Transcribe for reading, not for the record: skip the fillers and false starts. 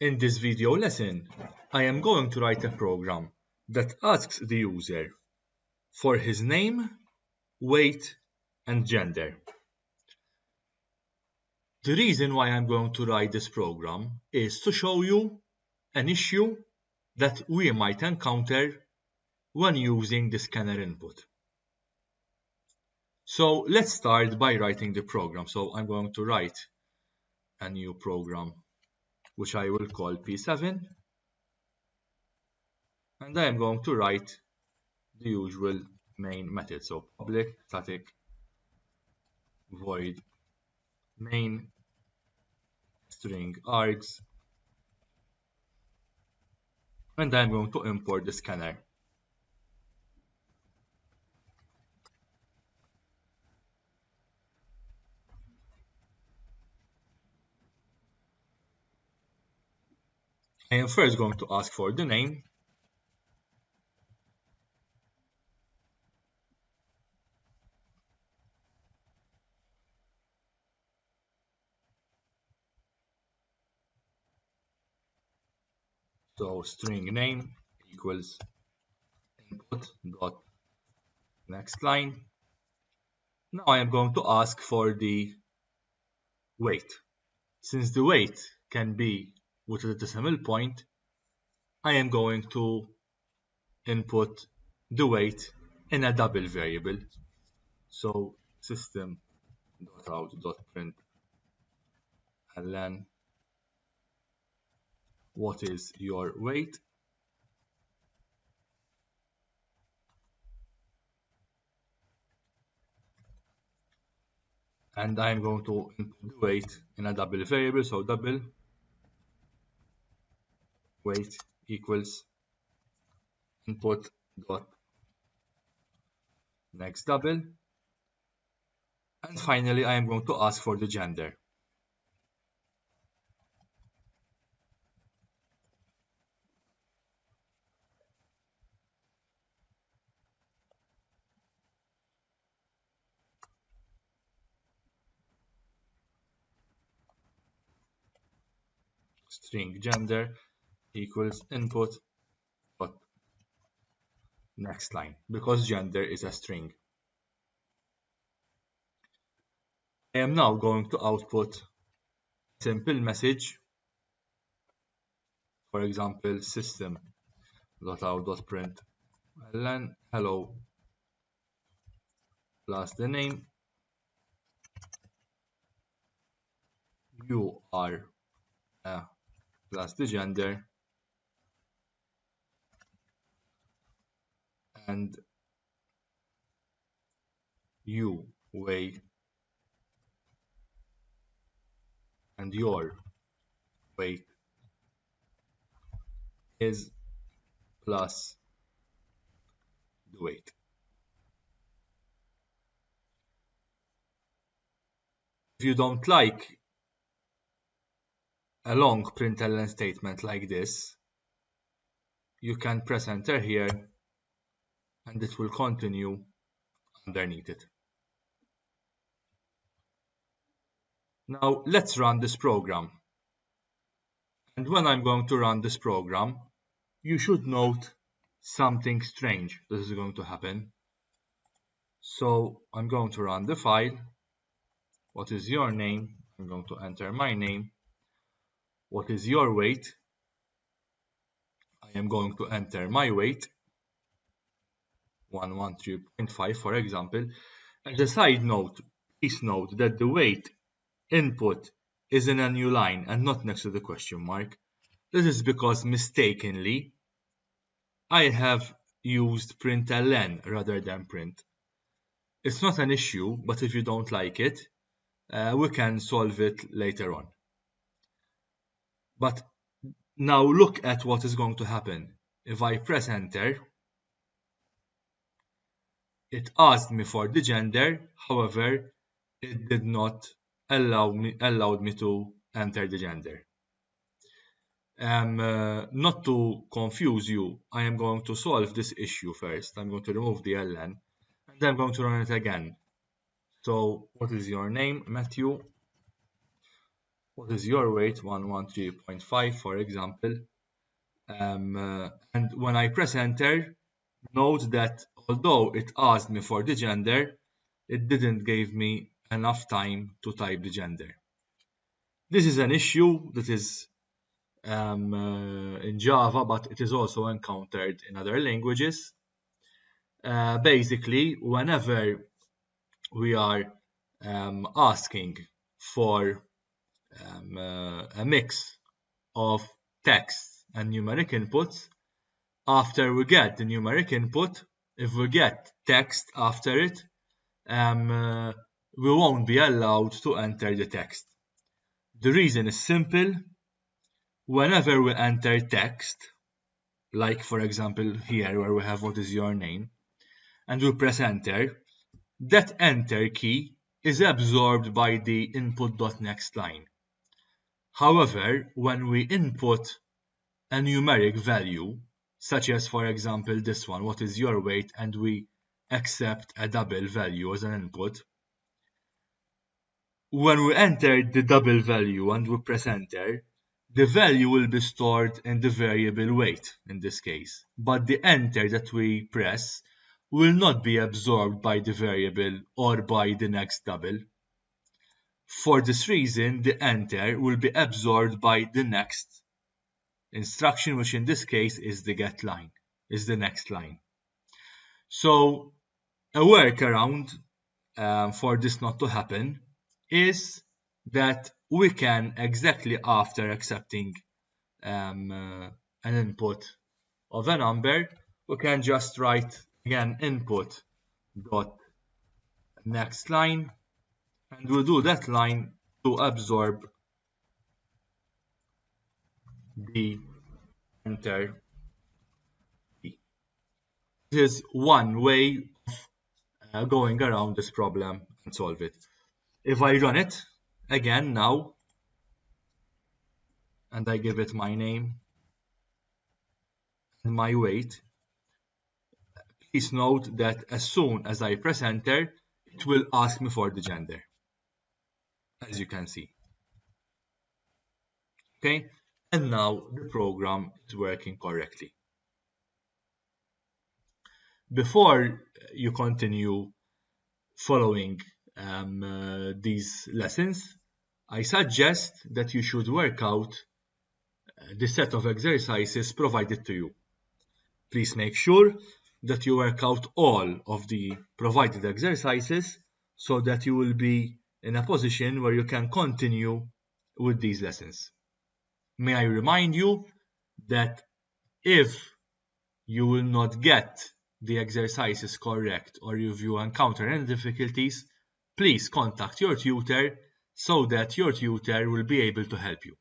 In this video lesson, I am going to write a program that asks the user for his name, weight, and gender. The reason why I'm going to write this program is to show you an issue that we might encounter when using the scanner input. So let's start by writing the program. So I'm going to write a new program which I will call P7, and I am going to write the usual main method. So public static void main string args, and I'm going to import the scanner. I am first going to ask for the name, so string name equals input dot next line. Now I am going to ask for the weight. Since the weight can be with a decimal point, I am going to input the weight in a double variable. So system.out.println what is your weight, and I'm going to input the weight in a double variable, so double weight equals input dot next double, and finally I am going to ask for the gender. String gender equals input dot next line, because gender is a string. I am now going to output a simple message, for example system.out.println hello plus the name, you are plus the gender, and you weigh and your weight is plus the weight. If you don't like a long println statement like this, you can press enter here and it will continue underneath it. Now let's run this program. And when I'm going to run this program, you should note something strange that is going to happen. So I'm going to run the file. What is your name? I'm going to enter my name. What is your weight? I am going to enter my weight, 113.5 for example. As a side note, please note that the weight input is in a new line and not next to the question mark. This is because mistakenly I have used println rather than print. It's not an issue, but if you don't like it, we can solve it later on. But now look at what is going to happen. If I press enter, it asked me for the gender, however, it did not allowed me to enter the gender. Not to confuse you, I am going to solve this issue first. I'm going to remove the ln and I'm going to run it again. So what is your name? Matthew. what is your weight? 113.5, for example. And when I press enter, note that although it asked me for the gender, it didn't give me enough time to type the gender. This is an issue that is in Java, but it is also encountered in other languages. Basically, whenever we are asking for a mix of text and numeric inputs, after we get the numeric input, if we get text after it, we won't be allowed to enter the text. The reason is simple. Whenever we enter text, like for example here where we have what is your name, and we press enter, that enter key is absorbed by the input.next line. However, when we input a numeric value, such as for example this one, what is your weight, and we accept a double value as an input, when we enter the double value and we press enter, the value will be stored in the variable weight in this case, but the enter that we press will not be absorbed by the variable or by the next double. For this reason, the enter will be absorbed by the next instruction, which in this case is the get line, is the next line. So a workaround for this not to happen is that we can, exactly after accepting an input of a number, we can just write again input dot next line, and we'll do that line to absorb the enter key. This is one way of going around this problem and solve it. If I run it again now, and I give it my name and my weight, please note that as soon as I press enter, it will ask me for the gender, as you can see. Okay, and now the program is working correctly. Before you continue following these lessons, I suggest that you should work out the set of exercises provided to you. Please make sure that you work out all of the provided exercises so that you will be in a position where you can continue with these lessons. May I remind you that if you will not get the exercises correct, or if you encounter any difficulties, please contact your tutor so that your tutor will be able to help you.